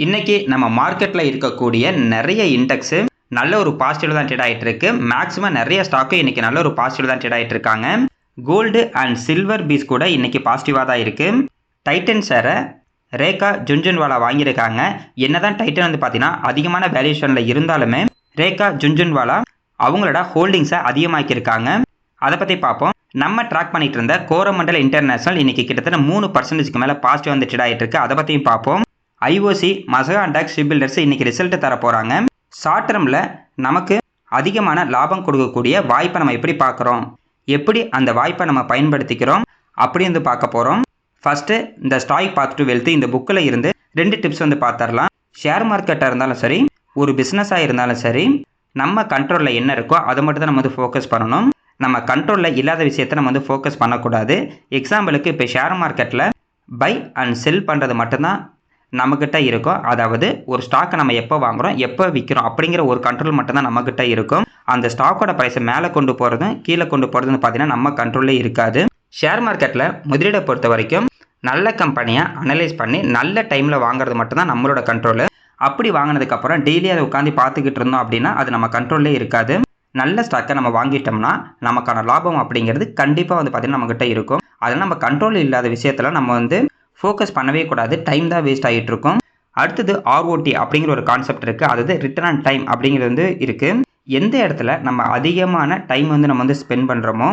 இன்னைக்கு நம்ம மார்க்கெட்ல இருக்கக்கூடிய நிறைய இண்டெக்ஸ் நல்ல ஒரு பாசிட்டிவ் தான் ட்ரேட் ஆயிட்டு இருக்கு. மேக்ஸிமம் நிறைய ஸ்டாக்கு இன்னைக்கு நல்ல ஒரு பாசிட்டிவ் தான் ட்ரேட் ஆயிட்டு இருக்காங்க. கோல்டு அண்ட் சில்வர் பீஸ் கூட இன்னைக்கு பாசிட்டிவா தான் இருக்கு. டைட்டன் ஷேரை ரேகா ஜுன்ஜுன்வாலா வாங்கியிருக்காங்க. என்னதான் டைட்டன் வந்து பார்த்தீங்கன்னா அதிகமான வேல்யூஷன்ல இருந்தாலுமே ரேகா ஜுன்ஜுன்வாலா அவங்களோட ஹோல்டிங்ஸை அதிகமாக்கியிருக்காங்க. அதை பற்றி பார்ப்போம். நம்ம ட்ராக் பண்ணிட்டு இருந்த கோரமண்டல் இன்டர்நேஷனல் இன்னைக்கு கிட்டத்தட்ட 3% மேலே பாசிட்டிவ் வந்து ட்ரேட் ஆகிட்டு இருக்கு. அதை பற்றியும் பார்ப்போம். ஐஓசி மசகாண்டாக் ஷிப்பில்டர்ஸ் இன்னைக்கு ரிசல்ட் தர போகிறாங்க. ஷார்ட் டேர்மில் நமக்கு அதிகமான லாபம் கொடுக்கக்கூடிய வாய்ப்பை நம்ம எப்படி பார்க்குறோம், எப்படி அந்த வாய்ப்பை நம்ம பயன்படுத்திக்கிறோம் அப்படின்னு பார்க்க போகிறோம். ஃபஸ்ட்டு இந்த ஸ்டாக் பார்த்துட்டு வெல்த் இந்த புக்கில் இருந்து 2 டிப்ஸ் வந்து பார்த்துடலாம். ஷேர் மார்க்கெட்டாக இருந்தாலும் சரி, ஒரு பிஸ்னஸாக இருந்தாலும் சரி, நம்ம கண்ட்ரோலில் என்ன இருக்கோ அதை மட்டும் தான் நம்ம வந்து ஃபோக்கஸ் பண்ணணும். நம்ம கண்ட்ரோலில் இல்லாத விஷயத்தை நம்ம வந்து ஃபோக்கஸ் பண்ணக்கூடாது. எக்ஸாம்பிளுக்கு இப்போ ஷேர் மார்க்கெட்டில் பை அண்ட் செல் பண்ணுறது மட்டும்தான் நம்மக்கிட்ட இருக்கும். அதாவது ஒரு ஸ்டாக்கை நம்ம எப்போ வாங்குகிறோம், எப்போ விற்கிறோம் அப்படிங்கிற ஒரு கண்ட்ரோல் மட்டும்தான் நம்மக்கிட்ட இருக்கும். அந்த ஸ்டாக்கோட ப்ரைஸை மேலே கொண்டு போகிறதும் கீழே கொண்டு போகிறதுன்னு பார்த்தீங்கன்னா நம்ம கண்ட்ரோலே இருக்காது. ஷேர் மார்க்கெட்டில் முதலீடை பொறுத்த வரைக்கும் நல்ல கம்பெனியை அனலைஸ் பண்ணி நல்ல டைமில் வாங்குறது மட்டும்தான் நம்மளோட கண்ட்ரோலு. அப்படி வாங்கினதுக்கப்புறம் டெய்லி அதை உட்காந்து பார்த்துக்கிட்டு இருந்தோம் அப்படின்னா அது நம்ம கண்ட்ரோல்லே இருக்காது. நல்ல ஸ்டாக்கை நம்ம வாங்கிட்டோம்னா நமக்கான லாபம் அப்படிங்கிறது கண்டிப்பாக வந்து பார்த்திங்கன்னா நம்மக்கிட்ட இருக்கும். அதனால் நம்ம கண்ட்ரோல் இல்லாத விஷயத்தில் நம்ம வந்து ஃபோக்கஸ் பண்ணவே கூடாது. டைம் தான் வேஸ்ட் ஆகிட்டு இருக்கும். அடுத்தது ROT அப்படிங்கிற ஒரு கான்செப்ட் இருக்குது. அதாவது ரிட்டர்ன் ஆன் டைம் அப்படிங்கிறது வந்து இருக்குது. எந்த இடத்துல நம்ம அதிகமான டைம் வந்து நம்ம வந்து ஸ்பெண்ட் பண்ணுறோமோ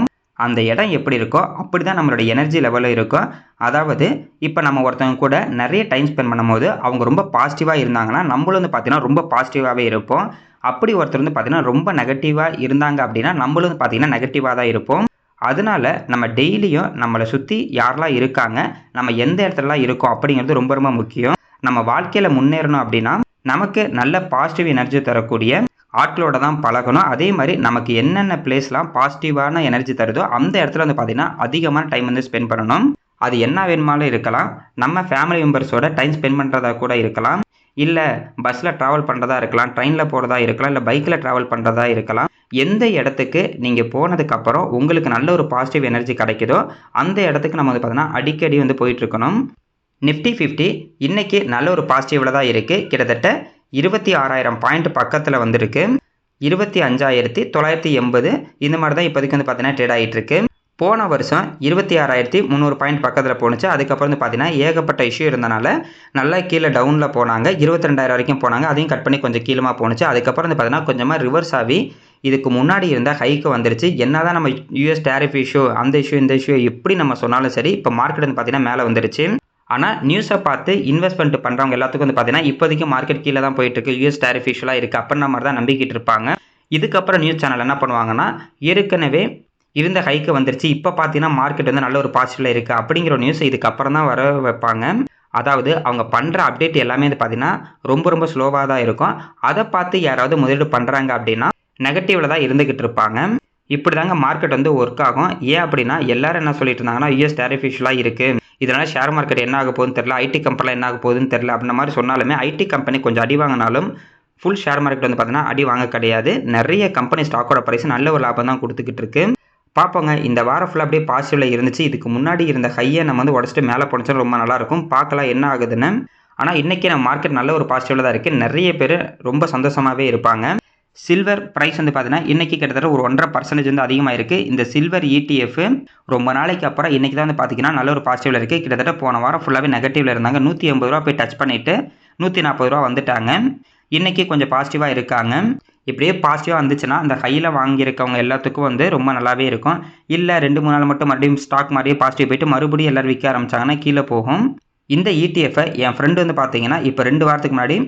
அந்த இடம் எப்படி இருக்கோ அப்படி தான் நம்மளோட எனர்ஜி லெவலில் இருக்கும். அதாவது இப்போ நம்ம ஒருத்தவங்க கூட நிறைய டைம் ஸ்பெண்ட் பண்ணும்போது அவங்க ரொம்ப பாசிட்டிவாக இருந்தாங்கன்னா நம்மளும் வந்து பார்த்தீங்கன்னா ரொம்ப பாசிட்டிவாகவே இருப்போம். அப்படி ஒருத்தர் வந்து பார்த்தீங்கன்னா ரொம்ப நெகட்டிவாக இருந்தாங்க அப்படின்னா நம்மளும் வந்து பார்த்தீங்கன்னா நெகட்டிவாக தான் இருப்போம். அதனால நம்ம டெய்லியும் நம்மளை சுற்றி யாரெல்லாம் இருக்காங்க, நம்ம எந்த இடத்துலலாம் இருக்கோம் அப்படிங்கிறது ரொம்ப ரொம்ப முக்கியம். நம்ம வாழ்க்கையில் முன்னேறணும் அப்படின்னா நமக்கு நல்ல பாசிட்டிவ் எனர்ஜி தரக்கூடிய ஆட்களோட தான் பழகணும். அதே மாதிரி நமக்கு என்னென்ன பிளேஸ்லாம் பாசிட்டிவான எனர்ஜி தருதோ அந்த இடத்துல வந்து பார்த்திங்கன்னா அதிகமான டைம் வந்து ஸ்பெண்ட் பண்ணணும். அது என்ன வேணுமாலும் இருக்கலாம். நம்ம ஃபேமிலி மெம்பர்ஸோட டைம் ஸ்பெண்ட் பண்ணுறதா கூட இருக்கலாம், இல்லை பஸ்ஸில் ட்ராவல் பண்ணுறதா இருக்கலாம், ட்ரெயினில் போகிறதா இருக்கலாம், இல்லை பைக்கில் ட்ராவல் பண்ணுறதா இருக்கலாம். எந்த இடத்துக்கு நீங்கள் போனதுக்கப்புறம் உங்களுக்கு நல்ல ஒரு பாசிட்டிவ் எனர்ஜி கிடைக்குதோ அந்த இடத்துக்கு நம்ம வந்து பார்த்தீங்கன்னா அடிக்கடி வந்து போயிட்டுருக்கணும். நிஃப்டி 50 இன்றைக்கி நல்ல ஒரு பாசிட்டிவில் தான் இருக்குது. கிட்டத்தட்ட 26,000 பாயிண்ட் பக்கத்தில் வந்திருக்கு. 25,980 இந்த மாதிரி தான் இப்போதைக்கு வந்து பார்த்தீங்கன்னா ட்ரேட் ஆகிட்டுருக்கு. போன வருஷம் 26,300 பாயிண்ட் பக்கத்தில் போணுச்சு. அதுக்கப்புறம் வந்து பார்த்தீங்கன்னா ஏகப்பட்ட இஷ்யூ இருந்தனால நல்லா கீழே டவுனில் போனாங்க. 22,000 வரைக்கும் போனாங்க. அதையும் கட் பண்ணி கொஞ்சம் கீழமாக போணுச்சு. அதுக்கப்புறம் வந்து பார்த்தீங்கன்னா கொஞ்சமாக ரிவர்ஸ் ஆகி இதுக்கு முன்னாடி இருந்த ஹைக்கு வந்துருச்சு. என்ன தான் நம்ம யூஎஸ் டேரிஃப் இஷ்யூ அந்த இஷ்யூ இந்த இஷ்யூ எப்படி நம்ம சொன்னாலும் சரி, இப்போ மார்க்கெட் வந்து பார்த்தீங்கன்னா மேலே வந்துருச்சு. ஆனால் நியூஸை பார்த்து இன்வெஸ்ட்மெண்ட் பண்ணுறவங்க எல்லாத்துக்கும் வந்து பார்த்தீங்கன்னா இப்போதைக்கு மார்க்கெட் கீழே தான் போயிட்டுருக்கு. யூஎஸ் டேரிஃப் இஷ்யூலாம் இருக்குது அப்படின்ற மாதிரி தான் நம்பிக்கிட்டு இருப்பாங்க. இதுக்கப்புறம் நியூஸ் சேனல் என்ன பண்ணுவாங்கன்னா ஏற்கனவே இருந்த ஹைக்கு வந்துருச்சு, இப்போ பார்த்தீங்கன்னா மார்க்கெட் வந்து நல்ல ஒரு பாசிட்டிவில் இருக்குது அப்படிங்கிற ஒரு நியூஸ் இதுக்கப்புறம் தான் வர வைப்பாங்க. அதாவது அவங்க பண்ணுற அப்டேட் எல்லாமே வந்து பார்த்தீங்கன்னா ரொம்ப ரொம்ப ஸ்லோவாக தான் இருக்கும். அதை பார்த்து யாராவது முதலீடு பண்ணுறாங்க அப்படின்னா நெகட்டிவில் தான் இருந்துக்கிட்டு இருப்பாங்க. இப்படி தாங்க மார்க்கெட் வந்து ஒர்க் ஆகும். ஏன் அப்படின்னா எல்லாரும் என்ன சொல்லிட்டு இருந்தாங்கன்னா யூஎஸ் டேரிஃப் இஷ்யூலாம் இருக்குது, இதனால் ஷேர் மார்க்கெட் என்ன ஆக போகுதுன்னு தெரில, ஐடி கம்பெனிலாம் என்ன ஆக போகுதுன்னு தெரில அப்படின்ற மாதிரி சொன்னாலுமே ஐடி கம்பெனி கொஞ்சம் அடி வாங்கினாலும் ஃபுல் ஷேர் மார்க்கெட் வந்து பார்த்தீங்கன்னா அடி வாங்க கிடையாது. நிறைய கம்பெனி ஸ்டாக்கோட ப்ரைஸ் நல்ல ஒரு லாபம் தான் கொடுத்துக்கிட்டு இருக்கு. பார்ப்போங்க, இந்த வாரம் ஃபுல்லாக அப்படியே பாசிட்டிவில் இருந்துச்சு. இதுக்கு முன்னாடி இருந்த ஹையை நம்ம வந்து உடச்சிட்டு மேலே போனோம்னா ரொம்ப நல்லாயிருக்கும். பார்க்கலாம் என்ன ஆகுதுன்னு. ஆனால் இன்றைக்கி நம்ம மார்க்கெட் நல்ல ஒரு பாசிட்டிவில் தான் இருக்குது. நிறைய பேர் ரொம்ப சந்தோஷமாகவே இருப்பாங்க. சில்வர் ப்ரைஸ் வந்து பார்த்தீங்கன்னா இன்றைக்கி கிட்டத்தட்ட ஒரு 1.5% வந்து அதிகமாக இருக்குது. இந்த சில்வர் ETF ரொம்ப நாளைக்கு அப்புறம் இன்றைக்கி தான் வந்து பார்த்திங்கன்னா நல்ல ஒரு பாசிட்டிவில் இருக்குது. கிட்டத்தட்ட போன வாரம் ஃபுல்லாகவே நெகட்டிவில் இருந்தாங்க. 180 ரூபா போய் டச் பண்ணிவிட்டு 140 ரூபா வந்துட்டாங்க. இன்றைக்கி கொஞ்சம் பாசிட்டிவாக இருக்காங்க. இப்படியே பாசிட்டிவாக வந்துச்சுன்னா அந்த ஹையில் வாங்கியிருக்கவங்க எல்லாத்துக்கும் வந்து ரொம்ப நல்லாவே இருக்கும். இல்லை 2-3 நாள் மட்டும் மறுபடியும் ஸ்டாக் மாதிரியே பாசிட்டிவ் போயிட்டு மறுபடியும் எல்லோரும் விற்க ஆரம்பித்தாங்கன்னா கீழே போகும். இந்த ETF என் ஃப்ரெண்டு வந்து பார்த்தீங்கன்னா இப்போ 2 வாரத்துக்கு முன்னாடி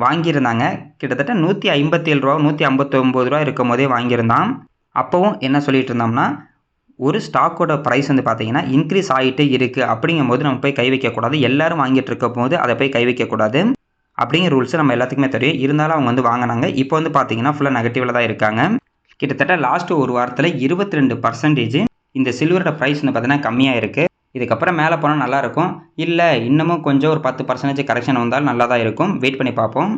வாங்கியிருந்தாங்க. கிட்டத்தட்ட 157 ரூபா 159 ரூபா இருக்கும் போதே வாங்கியிருந்தான். அப்போவும் என்ன சொல்லிட்டு இருந்தோம்னா ஒரு ஸ்டாக்கோட ப்ரைஸ் வந்து பார்த்தீங்கன்னா இன்க்ரீஸ் ஆகிட்டே இருக்குது அப்படிங்கும் போது நம்ம போய் கை வைக்கக்கூடாது. எல்லோரும் வாங்கிட்டு இருக்கும் போது அதை போய் கை வைக்கக்கூடாது அப்படிங்கிற ரூல்ஸ் நம்ம எல்லாத்துக்குமே தெரியும். இருந்தாலும் அவங்க வந்து வாங்கினாங்க. இப்போ வந்து பார்த்தீங்கன்னா ஃபுல்லாக நெகட்டிவில் தான் இருக்காங்க. கிட்டத்தட்ட லாஸ்ட்டு ஒரு வாரத்தில் 22% இந்த சில்வரோட ப்ரைஸ் வந்து பார்த்தீங்கன்னா கம்மியாக இருக்குது. இதுக்கப்புறம் மேலே போனால் நல்லாயிருக்கும். இல்லை இன்னமும் கொஞ்சம் ஒரு 10% கரெக்ஷன் வந்தால் நல்லா தான் இருக்கும். வெயிட் பண்ணி பார்ப்போம்.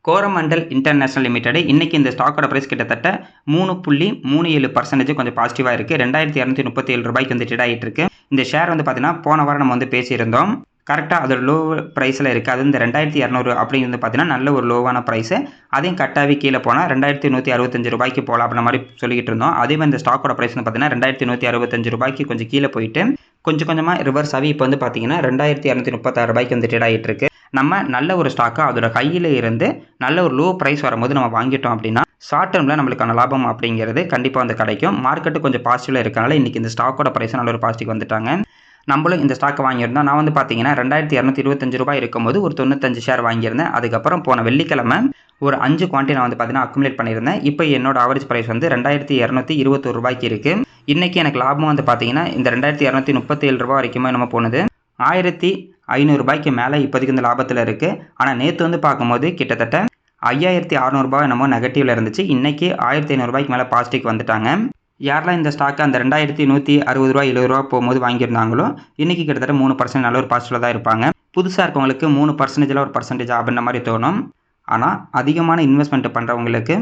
கோரமண்டல் இன்டர்நேஷனல் லிமிடெட் இன்றைக்கி இந்த ஸ்டாக்கோட ப்ரைஸ் கிட்டத்தட்ட 3.37% கொஞ்சம் பாசிட்டிவாக இருக்குது. 2,237 ரூபாய்க்கு வந்து ட்ரேட் ஆகிட்டு இருக்கு. இந்த ஷேர் வந்து பார்த்தீங்கன்னா போன வாரம் நம்ம வந்து பேசியிருந்தோம். கரெக்டாக அதோட லோ ப்ரைஸில் இருக்குது. அது இந்த 2200 அப்படிங்கிறது பார்த்தீங்கன்னா நல்ல ஒரு லோவான ப்ரைஸு. அதையும் கட்டாகி கீழே போனால் 2165 ரூபாய்க்கு போகலாம் அப்படின்ற மாதிரி சொல்லிக்கிட்டு இருந்தோம். அதே மாதிரி இந்த ஸ்டாக்கோட ப்ரைஸ் வந்து பார்த்தீங்கன்னா 2165 ரூபாய்க்கு கொஞ்சம் கீழே போயிட்டு கொஞ்சம் கொஞ்சமாக ரிவர்ஸ் ஆகி இப்போ வந்து பார்த்தீங்கன்னா 2236 ரூபாய்க்கு வந்து ட்ரேட் ஆகிட்டு இருக்கு. நம்ம நல்ல ஒரு ஸ்டாக்கை அதோட கையில் இருந்து நல்ல ஒரு லோ ப்ரைஸ் வரும்போது நம்ம வாங்கிட்டோம் அப்படின்னா ஷார்ட் டேர்மில் நம்மளுக்கான லாபம் அப்படிங்கிறது கண்டிப்பாக வந்து கிடைக்கும். மார்க்கெட்டு கொஞ்சம் பாசிட்டிவில் இருக்கனால இன்றைக்கி இந்த ஸ்டாக்கோட ப்ரைஸ் நல்ல ஒரு பாசிட்டிவ் வந்துட்டாங்க. நம்மளும் இந்த ஸ்டாக்கை வாங்கியிருந்தோம். நான் வந்து பார்த்தீங்கன்னா 2225 ரூபாய் இருக்கும்போது ஒரு 95 ஷேர் வாங்கியிருந்தேன். அதுக்கப்புறம் போன வெள்ளிக்கிழமை ஒரு 5 குவான்டிட்டி நான் வந்து பார்த்தீங்கன்னா அக்குமுலேட் பண்ணியிருந்தேன். இப்போ என்னோட ஆவரேஜ் ப்ரைஸ் வந்து 2221 ரூபாய்க்கு இருக்குது. இன்றைக்கி எனக்கு லாபம் வந்து பார்த்தீங்கன்னா இந்த 2237 ரூபா வரைக்குமே நம்ம போனது 1500 ரூபாய்க்கு மேலே இப்போதைக்கு இந்த லாபத்தில் இருக்குது. ஆனால் நேற்று வந்து பார்க்கும்போது கிட்டத்தட்ட 5600 ரூபாய் என்னமோ நெகட்டிவில் இருந்துச்சு. இன்றைக்கி 1500 ரூபாய்க்கு மேலே பாசிட்டிவ் வந்துட்டாங்க. யாரெல்லாம் இந்த ஸ்டாக்கு அந்த 2160 ரூபா 70 ரூபா போகும்போது வாங்கியிருந்தாங்களோ இன்றைக்கி கிட்டத்தட்ட 3% நல்ல ஒரு பாசிட்டிவில் தான் இருப்பாங்க. புதுசாக இருக்கவங்களுக்கு 3%ல் ஒரு பர்சன்டேஜ் அப்படின்ற மாதிரி தோணும். ஆனால் அதிகமான இன்வெஸ்ட்மெண்ட் பண்ணுறவங்களுக்கு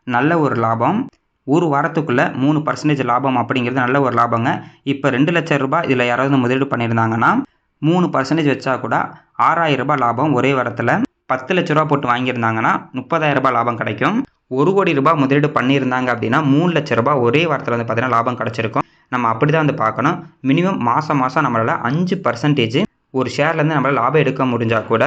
நல்ல ஒரு லாபம். ஒரு வாரத்துக்குள்ளே 3% லாபம் அப்படிங்கிறது நல்ல ஒரு லாபங்க. இப்போ 2 லட்சம் ரூபாய் இதில் யாராவது முதலீடு பண்ணியிருந்தாங்கன்னா 3% வச்சா கூட 6000 ரூபாய் லாபம் ஒரே வாரத்தில். 10 லட்ச ரூபா போட்டு வாங்கியிருந்தாங்கன்னா 30,000 ரூபாய் லாபம் கிடைக்கும். 1 கோடி ரூபாய் முதலீடு பண்ணியிருந்தாங்க அப்படின்னா 3 லட்ச ரூபாய் ஒரே வாரத்தில் வந்து பார்த்தீங்கன்னா லாபம் கிடச்சிருக்கும். நம்ம அப்படி தான் வந்து பார்க்கணும். மினிமம் மாதம் நம்மளால் 5% ஒரு ஷேர்லேருந்து நம்மளால் லாபம் எடுக்க முடிஞ்சால் கூட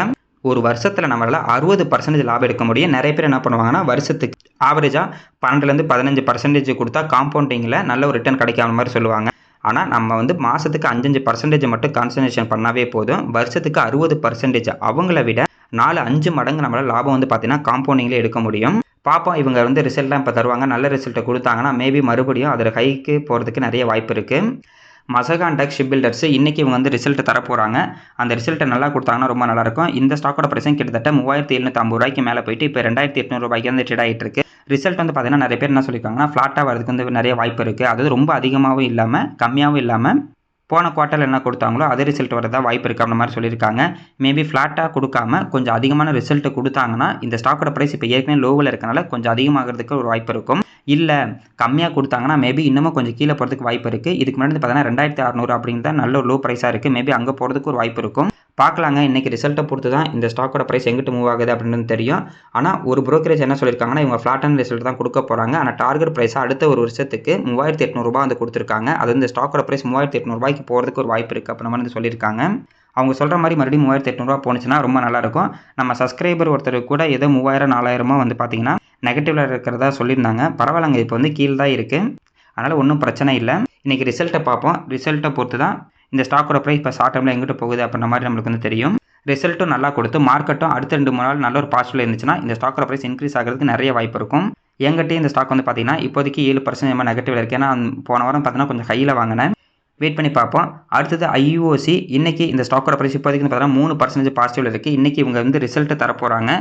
ஒரு வருஷத்தில் நம்மளால் 60% லாபம் எடுக்க முடியும். நிறைய பேர் என்ன பண்ணுவாங்கன்னா வருஷத்துக்கு ஆவரேஜாக 12லேருந்து 15% கொடுத்தா காம்பவுண்டிங்கில் நல்ல ஒரு ரிட்டர்ன் கிடைக்காத மாதிரி சொல்லுவாங்க. ஆனால் நம்ம வந்து மாதத்துக்கு 5% மட்டும் கான்சன்ட்ரேஷன் பண்ணாவே போதும். வருஷத்துக்கு 60% அவங்கள விட 4-5 மடங்கு நம்மளால் லாபம் வந்து பார்த்தீங்கன்னா காம்பவுண்டிங்கில் எடுக்க முடியும். பார்ப்போம் இவங்க வந்து ரிசல்ட்லாம் இப்போ தருவாங்க. நல்ல ரிசல்ட்டை கொடுத்தாங்கன்னா மேபி மறுபடியும் அதோட கைக்கு போகிறதுக்கு நிறைய வாய்ப்பு இருக்குது. மசகான் டெக் ஷிப் பில்டர்ஸ் இன்றைக்கி இவங்க வந்து ரிசல்ட் தரப்போகிறாங்க. அந்த ரிசல்ட்டை நல்லா கொடுத்தாங்கன்னா ரொம்ப நல்லாயிருக்கும். இந்த ஸ்டாக்கோட ப்ரைஸும் கிட்டத்தட்ட 3750 ரூபாய்க்கு மேலே போயிட்டு இப்போ 2800 ரூபாய்க்கு வந்து ட்ரேட் ஆகிட்டு இருக்கு. ரிசல்ட் வந்து பார்த்தீங்கன்னா நிறைய பேர் என்ன சொல்லியிருக்காங்கன்னா ஃப்ளாட்டாக வரதுக்கு வந்து நிறைய வாய்ப்பு இருக்குது. அதாவது ரொம்ப அதிகமாகவும் இல்லாமல் கம்மியாகவும் இல்லாமல் போன குவார்ட்டரில் என்ன கொடுத்தாங்களோ அதே ரிசல்ட் வரதா வாய்ப்பு இருக்குது அந்த மாதிரி சொல்லியிருக்காங்க. மேபி ஃப்ளாட்டாக கொடுக்காம கொஞ்சம் அதிகமான ரிசல்ட் கொடுத்தாங்கன்னா இந்த ஸ்டாக்கோட ப்ரைஸ் இப்போ ஏற்கனவே லோவில் இருக்கனால கொஞ்சம் அதிகமாகிறதுக்கு ஒரு வாய்ப்பு இருக்கும். இல்லை கம்மியாக கொடுத்தாங்கன்னா மேபி இன்னமும் கொஞ்சம் கீழே போகிறதுக்கு வாய்ப்பு இருக்குது. இதுக்கு முன்னாடி பார்த்தீங்கன்னா 2600 அப்படிங்கிற நல்ல ஒரு லோ ப்ரைஸாக இருக்குது. மேபி அங்கே போகிறதுக்கு ஒரு வாய்ப்பு இருக்கும். பார்க்கலாங்க. இன்றைக்கி ரிசல்ட்டை பொறுத்து தான் இந்த ஸ்டாக்கோட ப்ரைஸ் எங்கிட்டு மூவ் ஆகுது அப்படின்னு தெரியும். ஆனால் ஒரு ப்ரோக்கரேஜ் என்ன சொல்லியிருக்காங்கன்னா இவங்க ஃப்ளாட்டான ரிசல்ட் தான் கொடுக்க போகிறாங்க. ஆனால் டார்கெட் ப்ரைஸாக அடுத்த ஒரு வருஷத்துக்கு 3800 ரூபா வந்து கொடுத்துருக்காங்க. அது இந்த ஸ்டாக்கோட ப்ரைஸ் 3800 ரூபாய்க்கு போகிறதுக்கு ஒரு வாய்ப்பு இருக்குது அப்படின்னு வந்து சொல்லியிருக்காங்க. அவங்க சொல்கிற மாதிரி மறுபடியும் 3800 ரூபா போணுச்சுன்னா ரொம்ப நல்லாயிருக்கும். நம்ம சப்ஸ்கிரைபர் ஒருத்தர் கூட ஏதோ 3000 4000 வந்து பார்த்தீங்கன்னா நெகட்டிவில் இருக்கிறதா சொல்லியிருந்தாங்க. பரவாயில்லைங்க, இப்போ வந்து கீழே தான் இருக்குது. அதனால் ஒன்றும் பிரச்சனை இல்லை. இன்றைக்கி ரிசல்ட்டை பார்ப்போம். ரிசல்ட்டை பொறுத்து தான் இந்த ஸ்டாக்கோட ப்ரைஸ் இப்போ ஷார்ட் டேர்மில் எங்கிட்ட போகுது அப்படின்ற மாதிரி நம்மளுக்கு வந்து தெரியும். ரிசல்ட்டும் நல்லா கொடுத்து மார்க்கெட்டும் அடுத்த 2-3 நாள் நல்ல ஒரு பாசிட்டிவ் இருந்துச்சுன்னா இந்த ஸ்டாக்கோட ப்ரைஸ் இன்க்ரீஸ் ஆகிறதுக்கு நிறைய வாய்ப்பு இருக்கும். எங்கிட்டே இந்த ஸ்டாக் வந்து பார்த்தீங்கன்னா இப்போதைக்கு 7% நெகட்டிவில் இருக்குது. ஏன்னா போன வாரம் பார்த்தீங்கன்னா கொஞ்சம் ஹையில் வாங்கினேன். வெயிட் பண்ணி பார்ப்போம். அடுத்தது IOC இன்றைக்கி இந்த ஸ்டாக்கோட ப்ரைஸ் இப்போதைக்கு பார்த்தீங்கன்னா 3% பாசிட்டிவில் இருக்குது. இன்றைக்கி இவங்க வந்து ரிசல்ட்டு தரப்போகிறாங்க.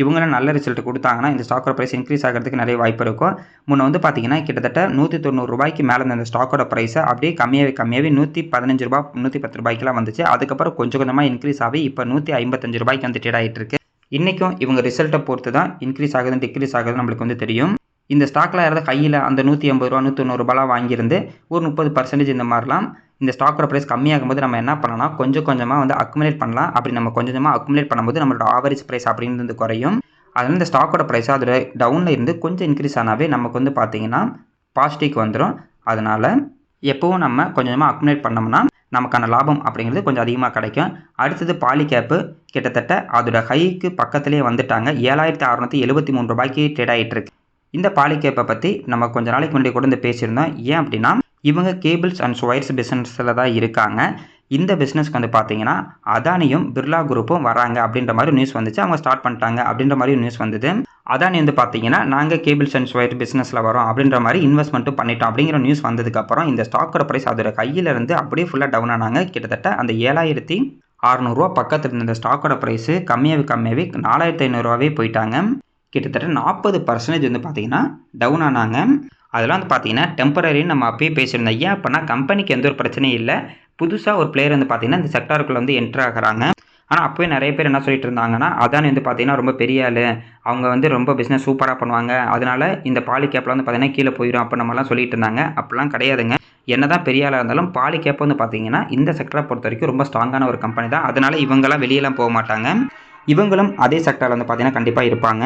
இவங்களும் நல்ல ரிசல்ட் கொடுத்தாங்கன்னா இந்த ஸ்டாக்கோட ப்ரைஸ் இன்க்ரீஸ் ஆகிறதுக்கு நிறைய வாய்ப்பு இருக்கும். முன்ன வந்து பார்த்தீங்கன்னா கிட்டத்தட்ட 190 ரூபாய்க்கு மேலே இந்த ஸ்டாக்கோட ப்ரைஸை அப்படியே கம்மியாகவே 115 ரூபா 110 ரூபாய்க்குலாம் வந்துச்சு. அதுக்கப்புறம் கொஞ்சம் கொஞ்சமாக இன்க்ரீஸ் ஆகி இப்போ 155 ரூபாய்க்கு வந்து ட்ரேட் ஆகிட்டு இருக்கு. இன்றைக்கும் இவங்க ரிசல்ட்டை பொறுத்து தான் இன்க்ரீஸ் ஆகுது டிக்ரீஸ் ஆகுது நம்மளுக்கு வந்து தெரியும். இந்த ஸ்டாக்கில் யாராவது கையில் அந்த 180 ரூபா 190 ரூபாலாம் வாங்கியிருந்து ஒரு 30% இந்த மாதிரிலாம் இந்த ஸ்டாக்கோட ப்ரைஸ் கம்மியாகும் போது நம்ம என்ன பண்ணலாம், கொஞ்சம் கொஞ்சமாக வந்து அக்குமுலேட் பண்ணலாம். அப்படி நம்ம கொஞ்சம் கொஞ்சமாக அக்குமுலேட் பண்ணும்போது நம்மளோட ஆவரேஜ் ப்ரைஸ் அப்படின்றது குறையும். அதனால் இந்த ஸ்டாக்கோட ப்ரைஸ் அதோட டவுனில் இருந்து கொஞ்சம் இன்க்ரீஸ் ஆனாவே நமக்கு வந்து பார்த்தீங்கன்னா பாசிட்டிவ்க்கு வந்துடும். அதனால் எப்போவும் நம்ம கொஞ்சம் கொஞ்சமாக அக்குமுலேட் பண்ணோம்னா நமக்கான லாபம் அப்படிங்கிறது கொஞ்சம் அதிகமாக கிடைக்கும். அடுத்தது பாலிகேப்பு கிட்டத்தட்ட அதோட ஹைக்கு பக்கத்துலேயே வந்துட்டாங்க. 7673 ரூபாய்க்கு ட்ரேட் ஆகிட்டு இருக்கு. இந்த பாலிகேப்பை பற்றி நம்ம கொஞ்சம் நாளைக்கு முன்னாடி கூட வந்து பேசியிருந்தோம். ஏன் அப்படின்னா இவங்க கேபிள்ஸ் அண்ட் ஒயர்ஸ் பிஸ்னஸில் தான் இருக்காங்க. இந்த பிஸ்னஸ்க்கு வந்து பார்த்தீங்கன்னா அதானியும் பிர்லா குரூப்பும் வராங்க அப்படின்ற மாதிரி நியூஸ் வந்துச்சு. அவங்க ஸ்டார்ட் பண்ணிட்டாங்க அப்படின்ற மாதிரி நியூஸ் வந்தது. அதானி வந்து பார்த்தீங்கன்னா நாங்கள் கேபிள்ஸ் அண்ட் ஒயர் பிஸ்னஸில் வரோம் அப்படின்ற மாதிரி இன்வெஸ்ட்மெண்ட்டும் பண்ணிட்டோம் அப்படிங்கிற நியூஸ் வந்ததுக்கப்புறம் இந்த ஸ்டாக்கோட ப்ரைஸ் அதோட கையிலேருந்து அப்படியே ஃபுல்லாக டவுன் ஆனாங்க. கிட்டத்தட்ட அந்த 7600 ரூபா பக்கத்தில் இருந்த இந்த ஸ்டாக்கோட ப்ரைஸு கம்மியாகவே 4500 ரூபாவே போயிட்டாங்க. கிட்டத்தட்ட 40% வந்து பார்த்தீங்கன்னா டவுன் ஆனாங்க. அதெல்லாம் வந்து பார்த்தீங்கன்னா டெம்பரரின்னு நம்ம அப்பயே பேசியிருந்தோம். ஏன் அப்படின்னா கம்பெனிக்கு எந்த ஒரு பிரச்சனையும் இல்லை. புதுசாக ஒரு பிளேயர் வந்து பார்த்தீங்கன்னா இந்த செக்டாருக்குள்ளே வந்து என்ட்ரு ஆகிறாங்க. ஆனால் அப்போயே நிறைய பேர் என்ன சொல்லிட்டு இருந்தாங்கன்னா அதானி வந்து பார்த்தீங்கன்னா ரொம்ப பெரிய ஆள், அவங்க வந்து ரொம்ப பிஸ்னஸ் சூப்பராக பண்ணுவாங்க, அதனால் இந்த பாலிகேப்பில் வந்து பார்த்தீங்கன்னா கீழே போயிடும் அப்போ நம்மலாம் சொல்லிட்டு இருந்தாங்க. அப்படிலாம் கிடையாதுங்க. என்னதான் பெரிய ஆளாக இருந்தாலும் பாலிகேப் வந்து பார்த்தீங்கன்னா இந்த செக்டரை பொறுத்த வரைக்கும் ரொம்ப ஸ்ட்ராங்கான ஒரு கம்பெனி தான். அதனால இவங்கெல்லாம் வெளியெல்லாம் போக மாட்டாங்க. இவங்களும் அதே செக்டரில் வந்து பார்த்தீங்கன்னா கண்டிப்பாக இருப்பாங்க.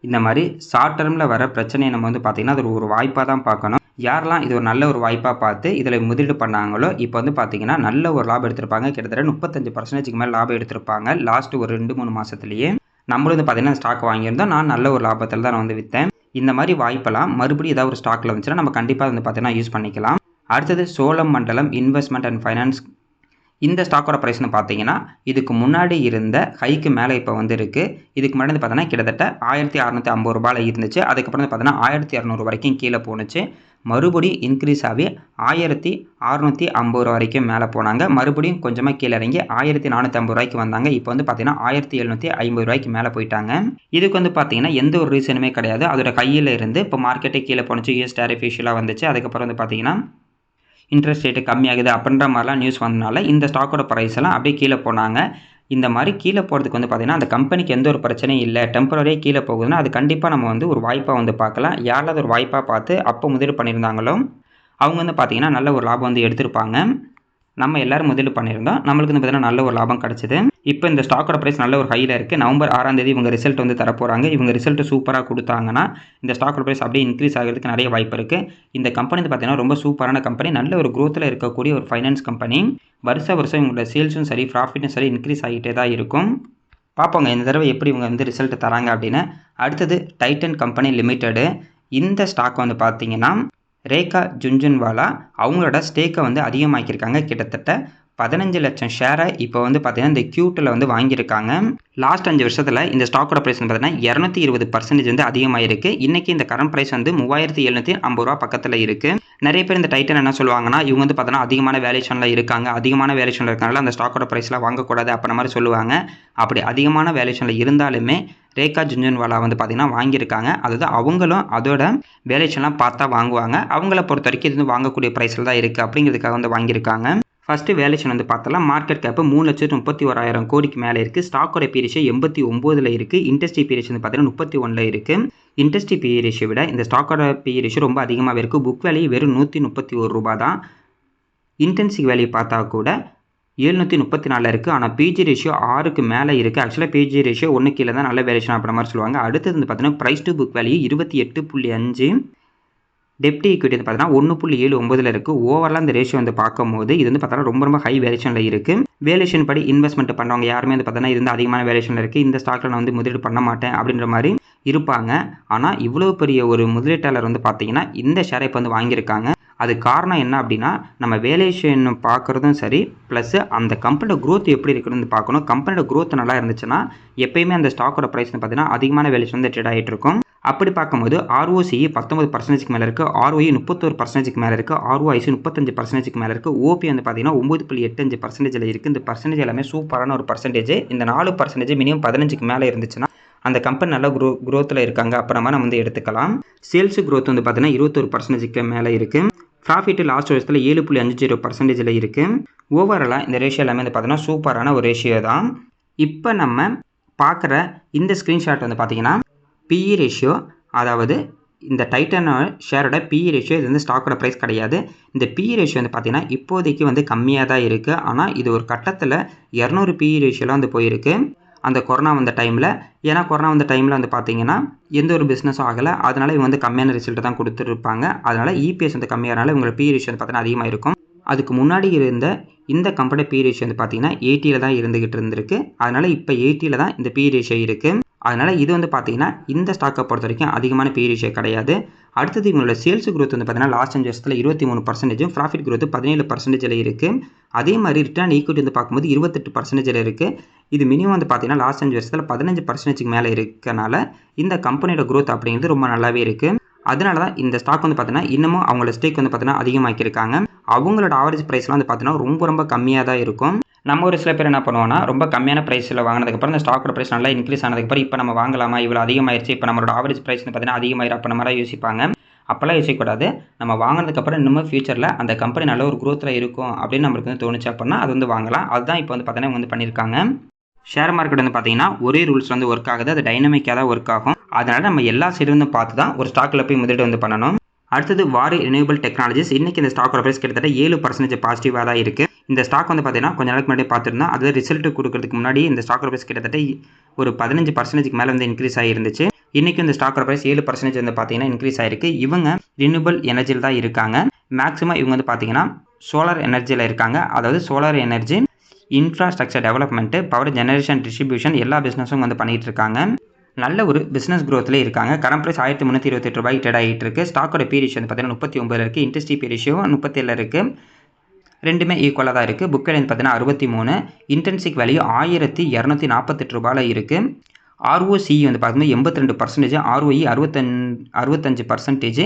இந்த மாதிரி ஷார்ட் டேர்மில் வர பிரச்சனையை நம்ம வந்து பார்த்திங்கன்னா அது ஒரு வாய்ப்பாக தான் பார்க்கணும். யாரெல்லாம் இது ஒரு நல்ல ஒரு வாய்ப்பாக பார்த்து இதில் முதலீடு பண்ணாங்களோ இப்போ வந்து பார்த்திங்கன்னா நல்ல ஒரு லாபம் எடுத்திருப்பாங்க. கிட்டத்தட்ட 35% மேலே லாபம் எடுத்திருப்பாங்க லாஸ்ட் ஒரு 2-3 மாதத்துலேயே. நம்மளும் வந்து பார்த்திங்கன்னா ஸ்டாக் வாங்கியிருந்தோம். நான் நல்ல ஒரு லாபத்தில் தான் நான் வந்து விற்றேன். இந்த மாதிரி வாய்ப்பெல்லாம் மறுபடியும் ஏதாவது ஒரு ஸ்டாக்கில் வந்துச்சுன்னா நம்ம கண்டிப்பாக வந்து பார்த்திங்கன்னா யூஸ் பண்ணிக்கலாம். அடுத்தது சோழம் மண்டலம் இன்வெஸ்ட்மெண்ட் அண்ட் ஃபைனான்ஸ். இந்த ஸ்டாக்கோட ப்ரைஸ்னு பார்த்தீங்கன்னா இதுக்கு முன்னாடி இருந்த ஹைக்கு மேலே இப்போ வந்து இருக்குது. இதுக்கு முன்னாடி வந்து பார்த்தீங்கன்னா கிட்டத்தட்ட 1650 ரூபாயில் இருந்துச்சு. அதுக்கப்புறம் வந்து பார்த்தீங்கன்னா 1200 வரைக்கும் கீழே போணுச்சு. மறுபடியும் இன்க்ரீஸ் ஆகி 1650 ரூபா வரைக்கும் மேலே போனாங்க. மறுபடியும் கொஞ்சமாக கீழே இறங்கி 1450 ரூபாய்க்கு வந்தாங்க. இப்போ வந்து பார்த்தீங்கன்னா 1750 ரூபாய்க்கு மேலே போயிட்டாங்க. இதுக்கு வந்து பார்த்தீங்கன்னா எந்த ஒரு ரீசனுமே கிடையாது. அதோட கையில் இருந்து இப்போ மார்க்கெட்டே கீழே போணுச்சு. யூஎஸ் டேரிஃப் இஷ்யூலாம் வந்துச்சு. அதுக்கப்புறம் வந்து பார்த்தீங்கன்னா இன்ட்ரெஸ்ட் ரேட்டு கம்மியாகுது அப்படின்ற மாதிரிலாம் நியூஸ் வந்தனால இந்த ஸ்டாக்கோட ப்ரைஸ் எல்லாம் அப்படியே கீழே போனாங்க. இந்த மாதிரி கீழே போகிறதுக்கு வந்து பார்த்திங்கன்னா அந்த கம்பெனிக்கு எந்த ஒரு பிரச்சனையும் இல்லை, டெம்பரரியாக கீழே போகுதுன்னா அது கண்டிப்பாக நம்ம வந்து ஒரு வாய்ப்பாக வந்து பார்க்கலாம். யாராவது ஒரு வாய்ப்பாக பார்த்து அப்போ முதலீடு பண்ணியிருந்தாங்களோ அவங்க வந்து பார்த்திங்கன்னா நல்ல ஒரு லாபம் வந்து எடுத்திருப்பாங்க. நம்ம எல்லோரும் முதலீடு பண்ணியிருந்தோம். நம்மளுக்கு வந்து பார்த்திங்கன்னா நல்ல ஒரு லாபம் கிடச்சிது. இப்போ இந்த ஸ்டாக்கோட ப்ரைஸ் நல்ல ஒரு ஹையில் இருக்குது. நவம்பர் 6ஆம் தேதி இவங்க ரிசல்ட் வந்து தரப்போகிறாங்க. இவங்க ரிசல்ட் சூப்பராக கொடுத்தாங்கன்னா இந்த ஸ்டாக்கோட ப்ரைஸ் அப்படியே இன்க்ரீஸ் ஆகிறதுக்கு நிறைய வாய்ப்பு இருக்குது. இந்த கம்பெனி வந்து பார்த்திங்கன்னா ரொம்ப சூப்பரான கம்பெனி, நல்ல ஒரு க்ரோத்தில் இருக்கக்கூடிய ஒரு ஃபைனான்ஸ் கம்பெனி. வருஷம் இவங்களோட சேல்ஸும் சரி ப்ராஃபிட்டும் சரி இன்க்ரீஸ் ஆகிட்டே தான் இருக்கும். பார்ப்போங்க இந்த தடவை எப்படி இவங்க வந்து ரிசல்ட் தராங்க அப்படின்னு. அடுத்தது டைட்டன் கம்பெனி லிமிட்டெடு. இந்த ஸ்டாக் வந்து பார்த்திங்கன்னா ரேகா ஜுன்ஜுன்வாலா அவங்களோட ஸ்டேக்கை வந்து அதிகமாக்கியிருக்காங்க. கிட்டத்தட்ட 15 லட்சம் ஷேரை இப்போ வந்து பார்த்தீங்கன்னா இந்த Q2 வந்து வாங்கியிருக்காங்க. லாஸ்ட் 5 வருஷத்தில் இந்த ஸ்டாக்கோட ப்ரைஸ் வந்து பார்த்தீங்கன்னா 220% வந்து அதிகமாகிருக்கு. இன்றைக்கி இந்த கரண்ட் ப்ரைஸ் வந்து 3750 ரூபா பக்கத்தில் இருக்குது. நிறைய பேர் இந்த டைட்டன் என்ன சொல்லுவாங்கன்னா இவங்க வந்து பார்த்தீங்கன்னா அதிகமான வேல்யூஷனில் இருக்காங்க, அதிகமான வேல்யூஷனில் இருக்கனால அந்த ஸ்டாக்கோட ப்ரைஸ்லாம் வாங்கக்கூடாது அப்படின்ற மாதிரி சொல்லுவாங்க. அப்படி அதிகமான வேல்யூஷனில் இருந்தாலுமே ரேகா ஜுன்ஜுன்வாலா வந்து பார்த்திங்கன்னா வாங்கியிருக்காங்க. அதாவது அவங்களும் அதோட வேல்யூஷன்லாம் பார்த்தா வாங்குவாங்க. அவங்கள பொறுத்த வரைக்கும் இது வாங்கக்கூடிய ப்ரைஸில் தான் இருக்குது அப்படிங்கிறதுக்காக வந்து வாங்கியிருக்காங்க. ஃபஸ்ட்டு வேல்யூஷன் வந்து பார்த்தலாம். மார்க்கெட் கேப்பு 3,31,000 கோடிக்கு மேலே இருக்குது. ஸ்டாக்கோட பி ரேஷியோ 89 இருக்குது. இண்டஸ்ட்ரி பி ரேஷியோ வந்து பார்த்தீங்கன்னா 31 இருக்குது. இண்டஸ்ட்ரி பி ரேஷியோ விட இந்த ஸ்டாக்கோட பி ரேஷியோ ரொம்ப அதிகமாகவே இருக்குது. புக் வேல்யூ வெறும் 131 ரூபா தான். இன்டென்சிக் வேல்யூ பார்த்தா கூட 734 இருக்குது. ஆனால் பிஜி ரேஷியோ 6க்கு மேலே இருக்குது. ஆக்சுவலாக பிஜி ரேஷியோ 1 கீழே தான் நல்ல வேல்யூஷன் அப்படின்ற மாதிரி சொல்லுவாங்க. அடுத்தது வந்து பார்த்தீங்கன்னா ப்ரைஸ் டு புக் வேல்யூ 28.5. டெப்ட் ஈக்விட்டி வந்து பார்த்தீங்கன்னா 1.79 இருக்குது. ஓவராலாக இந்த ரேஷியோ வந்து பார்க்கும்போது இது வந்து பார்த்தீங்கன்னா ரொம்ப ஹை வேல்யூஷனில் இருக்குது. வேல்யூஷன் படி இன்வெஸ்ட்மெண்ட் பண்ணுறவங்க யாருமே வந்து பார்த்தீங்கன்னா இது வந்து அதிகமான வேல்யூஷனில் இருக்குது, இந்த ஸ்டாக்கில் நான் வந்து முதலீடு பண்ண மாட்டேன் அப்படின்ற மாதிரி இருப்பாங்க. ஆனால் இவ்வளோ பெரிய ஒரு முதலீட்டாளர் வந்து பார்த்தீங்கன்னா இந்த ஷேரை இப்போ வந்து வாங்கியிருக்காங்க. அது காரணம் என்ன அப்படின்னா நம்ம வேல்யூஷன் பார்க்குறதும் சரி, ப்ளஸ் அந்த கம்பெனியோட க்ரோத் எப்படி இருக்குன்னு பார்க்கணும். கம்பெனியோட க்ரோத் நல்லா இருந்துச்சுன்னா எப்பயுமே அந்த ஸ்டாக்கோட ப்ரைஸ் வந்து பார்த்தீங்கன்னா அதிகமான வேல்யூஷன் வந்து ட்ரேட் ஆகிட்டு இருக்கும். அப்படி பார்க்கும்போது ROCE 19% மேலே இருக்குது, ROE 31% மேலே இருக்குது, ROIC 35% மேலே இருக்குது, OP வந்து பார்த்தீங்கன்னா 9.85% இருக்குது. இந்த பர்சன்டேஜ் எல்லாமே சூப்பரான ஒரு பர்சன்டேஜ். இந்த 4% மினிமம் 15க்கு மேலே இருந்துச்சுன்னா அந்த கம்பெனி நல்ல க்ரோத்தில் இருக்காங்க அப்புறமா நம்ம வந்து எடுத்துக்கலாம். சேல்ஸ் க்ரோத் வந்து பார்த்தீங்கன்னா 21% மேலே இருக்குது. ப்ராஃபிட் லாஸ்ட் வருஷத்தில் 7.50% இருக்குது. ஓவராலாக இந்த ரேஷியோ எல்லாமே வந்து பார்த்தீங்கன்னா சூப்பரான ஒரு ரேஷியோ தான். இப்போ நம்ம பார்க்குற இந்த ஸ்க்ரீன்ஷாட் வந்து பார்த்தீங்கன்னா PE ரேஷியோ, அதாவது இந்த டைட்டன் ஷேரோட PE ரேஷியோ, இது வந்து ஸ்டாக்கோட ப்ரைஸ் கிடையாது. இந்த PE ரேஷியோ வந்து பார்த்தீங்கன்னா இப்போதைக்கு வந்து கம்மியாக தான் இருக்குது. ஆனால் இது ஒரு கட்டத்தில் 200 PE ரேஷியோலாம் வந்து போயிருக்கு அந்த கொரோனா வந்த டைமில். ஏன்னா கொரோனா வந்த டைமில் வந்து பார்த்தீங்கன்னா எந்த ஒரு பிஸ்னஸும் ஆகலை, அதனால் இவங்க வந்து கம்மியான ரிசல்ட் தான் கொடுத்துருப்பாங்க. அதனால் EPS வந்து கம்மியாகிறனால இவங்களோட PE ரேஷியோ வந்து பார்த்தீங்கன்னா அதிகமாக இருக்கும். அதுக்கு முன்னாடி இருந்த இந்த கம்பெனி PE ரேஷியோ வந்து பார்த்தீங்கன்னா 80ல் தான் இருந்துகிட்டு. அதனால் இப்போ 80ல் தான் இந்த PE ரேஷியோ இருக்குது. அதனால் இது வந்து பார்த்தீங்கன்னா இந்த ஸ்டாக்கை பொறுத்த வரைக்கும் அதிகமான PE ரேஷியோ கிடையாது. அடுத்தது இவங்களோட சேல்ஸ் க்ரோத் வந்து பார்த்தீங்கன்னா லாஸ்ட் 5 வருஷத்தில் 23%, ப்ராஃபிட் க்ரோத் 17% இருக்குது. அதே மாதிரி ரிட்டர்ன் ஈக்விட்டி வந்து பார்க்கும்போது 28% இருக்குது. இது மினிமம் வந்து பார்த்தீங்கன்னா லாஸ்ட் 5 வருஷத்தில் 15%க்கு மேலே இருக்கனால இந்த கம்பெனியோட க்ரோத் அப்படிங்கிறது ரொம்ப நல்லாவே இருக்குது. அதனால தான் இந்த ஸ்டாக் வந்து பார்த்தீங்கன்னா இன்னமும் அவங்களோட ஸ்டேக் வந்து பார்த்தீங்கன்னா அதிகமாக்கியிருக்காங்க. அவங்களோட ஆவரேஜ் ப்ரைஸ்லாம் வந்து பார்த்தீங்கன்னா ரொம்ப கம்மியாக தான் இருக்கும். நம்ம ஒரு சில பேர் என்ன பண்ணுவோம்னா ரொம்ப கம்மியான ப்ரைஸில் வாங்கினதுக்கப்புறம் இந்த ஸ்டாக்கோட ப்ரைஸ் நல்லா இன்க்ரீஸ் ஆனதுக்கப்புறம் இப்போ நம்ம வாங்கலாமா, இவ்வளோ அதிகமாகிடுச்சு, இப்போ நம்மளோட ஆவரேஜ் ப்ரைஸ் வந்து பார்த்தீங்கன்னா அதிகமாகிடும் அப்போ நம்ம யோசிப்பாங்க. அப்போல்லாம் யோசிக்கக்கூடாது. நம்ம வாங்கினதுக்கப்புறம் இன்னமும் ஃபியூச்சரில் அந்த கம்பெனி நல்ல ஒரு க்ரோத்தில் இருக்கும் அப்படின்னு நம்மளுக்கு வந்து தோணுச்சு அப்படின்னா அது வந்து வாங்கலாம். அதுதான் இப்போ வந்து பார்த்தீங்கன்னா இவங்க வந்து பண்ணியிருக்காங்க. ஷேர் மார்க்கெட் வந்து பார்த்தீங்கன்னா ஒரே ரூல்ஸ் வந்து ஒர்க் ஆகுது, அது டைனமிக்காக தான் ஒர்க் ஆகும். அதனால் நம்ம எல்லா சைடு வந்து பார்த்து தான் ஒரு ஸ்டாக்கில் போய் முதலீடு வந்து பண்ணணும். அடுத்தது வாரி ரினியூவபிள் டெக்னாலஜிஸ். இன்றைக்கி இந்த ஸ்டாக்கோட ப்ரைஸ் கிட்டத்தட்ட 7% பாசிட்டிவாக தான் இருக்குது. இந்த ஸ்டாக் வந்து பார்த்தீங்கன்னா கொஞ்ச நாளுக்கு முன்னாடி பார்த்துருந்தோம். அதில் ரிசல்ட் கொடுக்கறதுக்கு முன்னாடி இந்த ஸ்டாக்கோட ப்ரைஸ் கிட்டத்தட்ட ஒரு 15% மேலே வந்து இன்க்ரீஸ் ஆகிருந்துச்சு. இன்றைக்கும் இந்த ஸ்டாக்கோட ப்ரைஸ் 7% வந்து பார்த்தீங்கன்னா இன்க்ரீஸ் ஆகிருக்கு. இவங்க ரினியூவபிள் எனர்ஜியில் தான் இருக்காங்க. மேக்ஸிமம் இவங்க வந்து பார்த்தீங்கன்னா சோலார் எனர்ஜியில் இருக்காங்க. அதாவது solar energy, infrastructure development, power generation, distribution எல்லா பிஸ்னஸும் வந்து பண்ணிகிட்டு இருக்காங்க. நல்ல ஒரு பிஸ்னஸ் க்ரோத்தில் இருக்காங்க. கரண்ட் ப்ரைஸ் $1328 ட்ரேட் ஆகிட்டு இருக்குது. ஸ்டாக்கோட பி ரேஷியோ வந்து பார்த்தீங்கன்னா 39 இருக்குது. இன்ட்ரெஸ்ட் பி ரேஷியோ 37 இருக்குது. ரெண்டுமே ஈக்குவலாக தான் இருக்குது. புக் வேல்யூ பார்த்தீங்கன்னா 63, இன்டென்சிக் வேல்யூ $1248 இருக்குது. ROCE வந்து பார்க்கும்போது 82%, ROE 65%,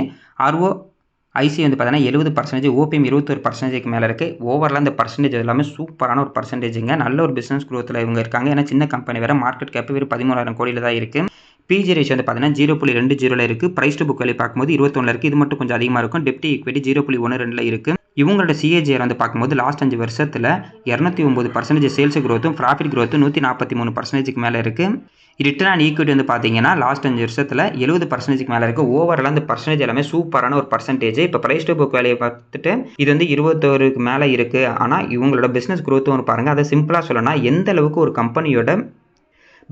ROIC வந்து பார்த்தீங்கன்னா 70%, OPM 21% மேலே இருக்குது. ஓவரால் இந்த பர்சன்டேஜ் எல்லாமே சூப்பரான ஒரு பர்சன்டேஜுங்க. நல்ல ஒரு பிஸ்னஸ் க்ரோத்தில் இவங்க இருக்காங்க. ஏன்னா சின்ன கம்பெனி வேறு, மார்க்கெட் கேப் வெறும் 13,000 கோடியில் தான் இருக்குது. பிஜி ரேஷியோ வந்து பார்த்தீங்கன்னா 0.20 இருக்குது. ப்ரைஸ் டு புக் வேல்யூ பார்க்கும்போது 21 இருக்குது. இது மட்டும் கொஞ்சம் அதிகமாக இருக்கும். டெப்ட் ஈக்விட்டி 0.12 இருக்குது. இவங்களோட சிஏஜிஆர் வந்து பார்க்கும்போது லாஸ்ட் 5 வருஷத்தில் 209% சேல்ஸ் க்ரோத்தும் ப்ராஃபிட் க்ரோத்தும் 143% மேலே இருக்குது. ரிட்டர்ன் ஆன் ஈக்விட்டி வந்து பார்த்தீங்கன்னா லாஸ்ட் 5 வருஷத்தில் 70% மேலே இருக்குது. ஓவரால் அந்த பர்சன்டேஜ் எல்லாமே சூப்பரான ஒரு பர்சன்டேஜ். இப்போ ப்ரைஸ் டு புக் வேல்யூ பார்த்துட்டு இது வந்து 21க்கு மேலே இருக்குது. ஆனால் இவங்களோட பிஸ்னஸ் க்ரோத்தும் பாருங்கள். அதை சிம்பிளாக சொல்லணும்னா எந்த அளவுக்கு ஒரு கம்பெனியோட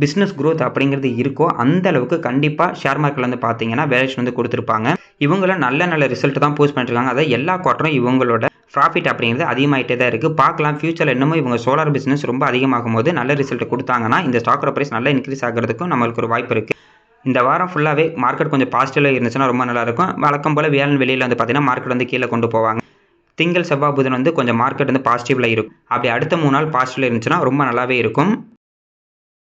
பிஸ்னஸ் க்ரோத் அப்படிங்கிறது இருக்கோ அந்த அளவுக்கு கண்டிப்பாக ஷேர் மார்க்கெட்டில் வந்து பார்த்தீங்கன்னா வேல்யூஷன் வந்து கொடுத்துருப்பாங்க. இவங்களும் நல்ல ரிசல்ட் தான் போஸ்ட் பண்ணிட்டுருக்காங்க. அதை எல்லா குவார்ட்டரும் இவங்களோட ப்ராஃபிட் அப்படிங்கிறது அதிகமாகிட்டே தான் இருக்குது. பார்க்கலாம் ஃபியூச்சரில் இன்னமும் இவங்க சோலார் பிஸ்னஸ் ரொம்ப அதிகமாகும் போது நல்ல ரிசல்ட் கொடுத்தாங்கன்னா இந்த ஸ்டாக்கோட ப்ரைஸ் நல்லா இன்க்ரீஸ் ஆகிறதுக்கும் நம்மளுக்கு ஒரு வாய்ப்பு இருக்குது. இந்த வாரம் ஃபுல்லாகவே மார்க்கெட் கொஞ்சம் பாசிட்டிவாக இருந்துச்சுன்னா ரொம்ப நல்லாயிருக்கும். வழக்கம் போல் வியாழன் வெளியில் வந்து பார்த்தீங்கன்னா மார்க்கெட் வந்து கீழே கொண்டு போவாங்க. திங்கள், செவ்வாய், புதன் வந்து கொஞ்சம் மார்க்கெட் வந்து பாசிட்டிவில் இருக்கும். அப்படி அடுத்த 3 நாள் பாசிட்டிவில் இருந்துச்சுன்னா ரொம்ப நல்லாவே இருக்கும்.